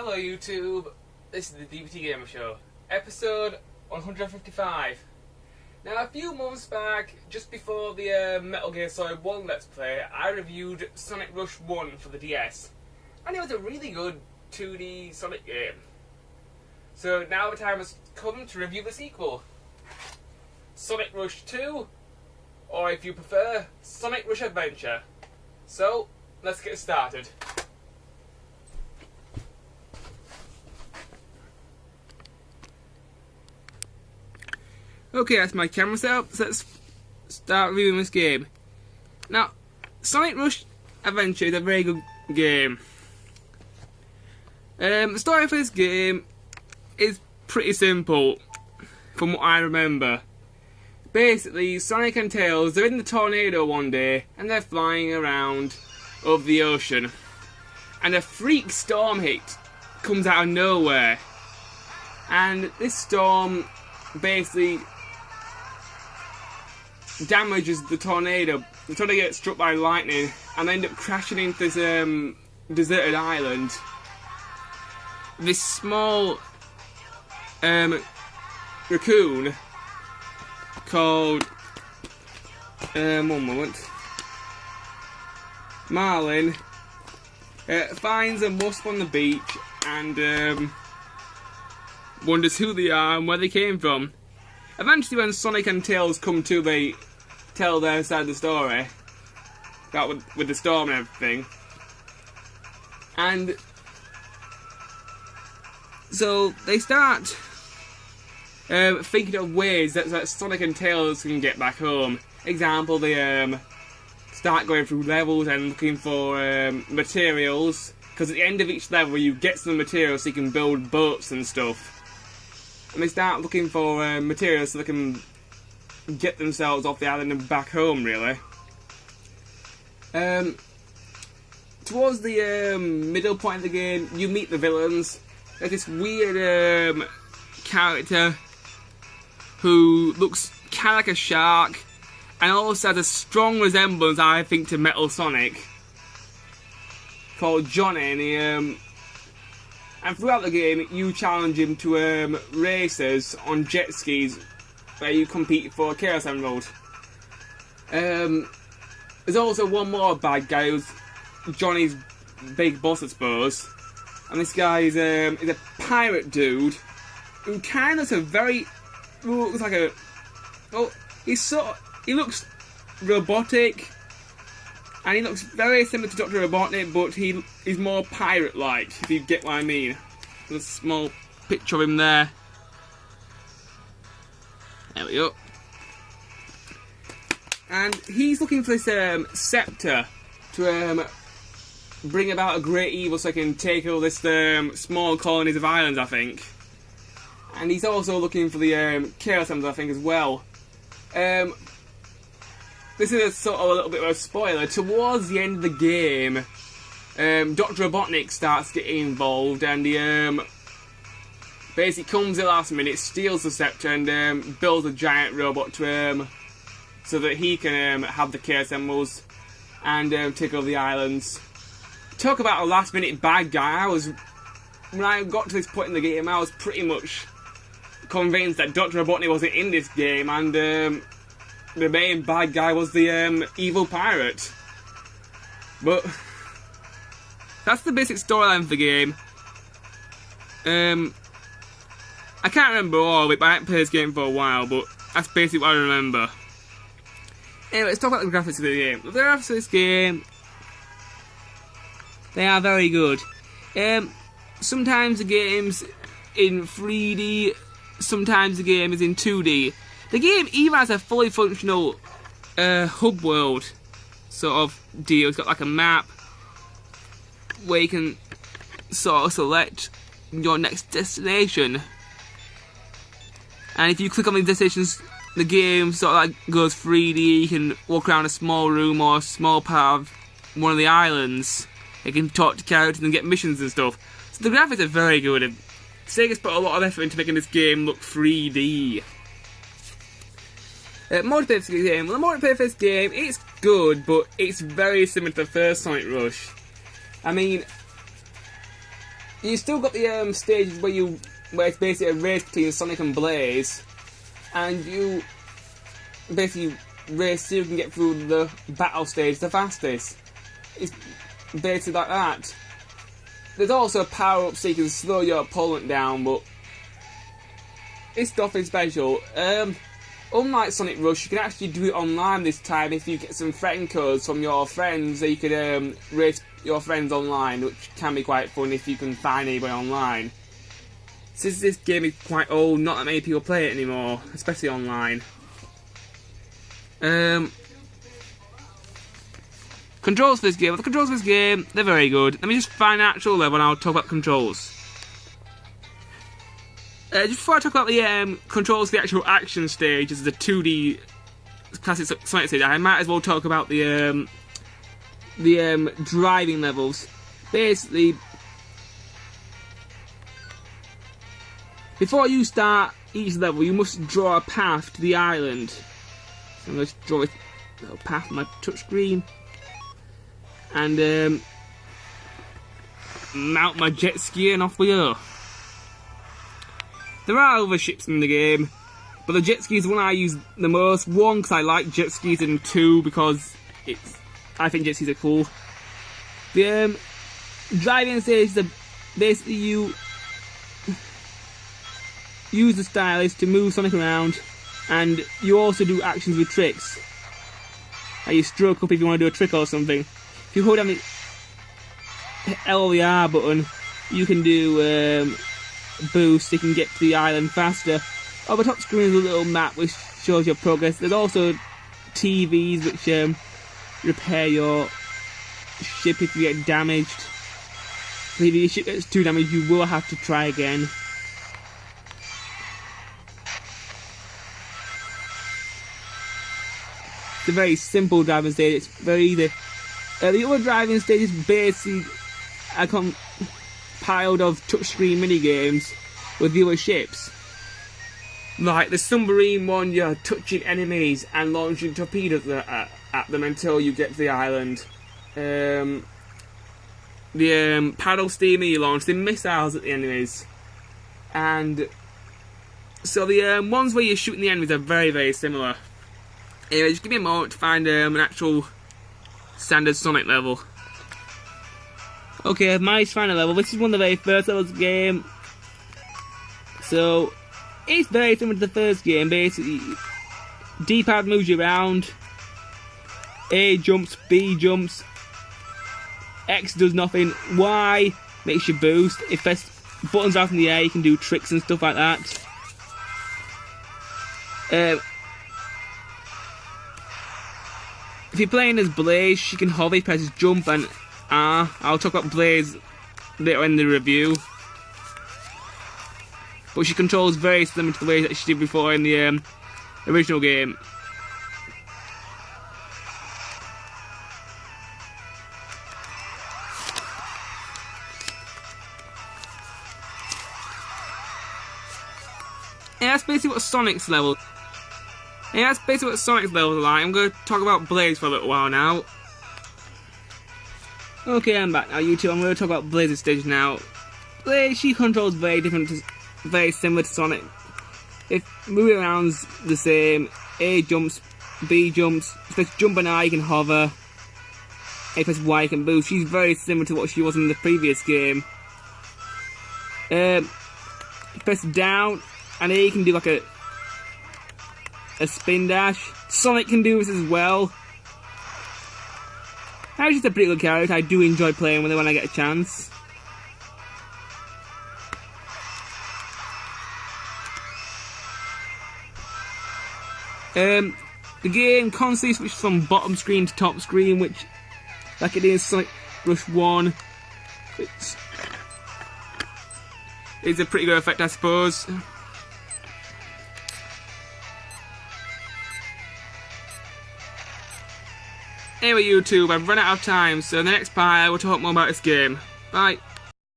Hello YouTube, this is the Dbtgamer show, episode 155. Now a few months back, just before the Metal Gear Solid 1 Let's Play, I reviewed Sonic Rush 1 for the DS. And it was a really good 2D Sonic game. So now the time has come to review the sequel. Sonic Rush 2, or if you prefer, Sonic Rush Adventure. So, let's get started. Okay, that's my camera setup, so let's start reviewing this game. Now, Sonic Rush Adventure is a very good game. The story for this game is pretty simple, from what I remember. Basically, Sonic and Tails, they're in the tornado one day, and they're flying around over the ocean. And a freak storm hit comes out of nowhere. And this storm basically damages the tornado. The tornado gets struck by lightning and they end up crashing into this deserted island. This small raccoon called one moment, Marlin finds a wasp on the beach and wonders who they are and where they came from. Eventually, when Sonic and Tails come to, they tell their side of the story about with the storm and everything. And so they start thinking of ways that Sonic and Tails can get back home. Example, they start going through levels and looking for materials, because at the end of each level you get some materials so you can build boats and stuff. And they start looking for materials so they can get themselves off the island and back home, really. Towards the middle point of the game, you meet the villains. There's this weird character who looks kind of like a shark and also has a strong resemblance, I think, to Metal Sonic, called Johnny. And throughout the game, you challenge him to races on jet skis where you compete for Chaos Emerald. There's also one more bad guy who's Johnny's big boss, I suppose. And this guy is a pirate dude who kind of looks like a... Well, he looks robotic, and he looks very similar to Dr. Robotnik, but he's more pirate-like, if you get what I mean. There's a small picture of him there. There we go. And he's looking for this scepter to bring about a great evil so he can take over this small colonies of islands, I think. And he's also looking for the Chaos Emerald, I think, as well. This is a little bit of a spoiler. Towards the end of the game, Dr. Robotnik starts getting involved, and he basically comes at the last minute, steals the scepter, and builds a giant robot to so that he can have the Chaos Emeralds and take over the islands. Talk about a last minute bad guy. When I got to this point in the game, I was pretty much convinced that Dr. Robotnik wasn't in this game, and the main bad guy was the evil pirate. But that's the basic storyline of the game. I can't remember all of it, but I haven't played this game for a while, but that's basically what I remember. Anyway, let's talk about the graphics of the game. The graphics of this game, they are very good. Sometimes the game's in 3D, sometimes the game is in 2D. The game even has a fully functional hub world sort of deal. It's got like a map where you can sort of select your next destination. And if you click on the destinations, the game sort of like goes 3D. You can walk around a small room or a small part of one of the islands. You can talk to characters and get missions and stuff. So the graphics are very good. Sega's put a lot of effort into making this game look 3D. Multiplayer for this game. Well, the multiplayer for this game, it's good, but it's very similar to the first Sonic Rush. I mean, You still got the stages where it's basically a race between Sonic and Blaze, and you basically race so you can get through the battle stage the fastest. It's basically like that. There's also a power up so you can slow your opponent down, but it's nothing special. Unlike Sonic Rush, you can actually do it online this time if you get some friend codes from your friends, so you can race your friends online, which can be quite fun if you can find anybody online. Since this game is quite old, not that many people play it anymore, especially online. Controls for this game. The controls for this game, they're very good. Let me just find an actual level and I'll talk about controls. Just before I talk about the controls for the actual action stage, as the 2D classic Sonic stage, I might as well talk about the driving levels. Basically, before you start each level, you must draw a path to the island. So I'm going to draw a little path on my touchscreen. And mount my jet ski and off we go. There are other ships in the game, but the jet ski is the one I use the most. One, because I like jet skis, and two, because I think jet skis are cool. The driving stage is basically you use the stylus to move Sonic around, and you also do actions with tricks. Like you stroke up if you want to do a trick or something. If you hold down the L or the R button, you can do boost, you can get to the island faster. On the top screen is a little map which shows your progress. There's also TVs which repair your ship if you get damaged. So if your ship gets too damaged, you will have to try again. It's a very simple driving stage, it's very easy. The other driving stage is basically a compiled of touchscreen minigames with the other ships. Like the submarine one, you're touching enemies and launching torpedoes at them until you get to the island. The paddle steamer, you launch the missiles at the enemies. And so the ones where you're shooting the enemies are very, very similar. Anyway, just give me a moment to find an actual standard Sonic level. Okay, I've managed to find a level. This is one of the very first levels of the game. So, it's very similar to the first game. Basically, D-pad moves you around. A jumps, B jumps. X does nothing. Y makes you boost. If you press buttons out in the air, you can do tricks and stuff like that. If you're playing as Blaze, she can hover, press jump and R. I'll talk about Blaze later in the review. But she controls very similar to the way that she did before in the original game. And that's basically what Sonic's level. And that's basically what Sonic's level is like. I'm going to talk about Blaze for a little while now. Okay, I'm back now, YouTube. I'm going to talk about Blaze's stage now. Blaze, she controls very similar to Sonic. If moving around's the same, A jumps, B jumps. If you press jump and R, you can hover. If you press Y, you can boost. She's very similar to what she was in the previous game. Press down, and A, you can do like a spin dash. Sonic can do this as well. She's just a pretty good character. I do enjoy playing with her when I get a chance. The game constantly switches from bottom screen to top screen, which, like it is Sonic Rush 1, it's a pretty good effect, I suppose. Anyway, YouTube, I've run out of time, so in the next part I will talk more about this game. Bye.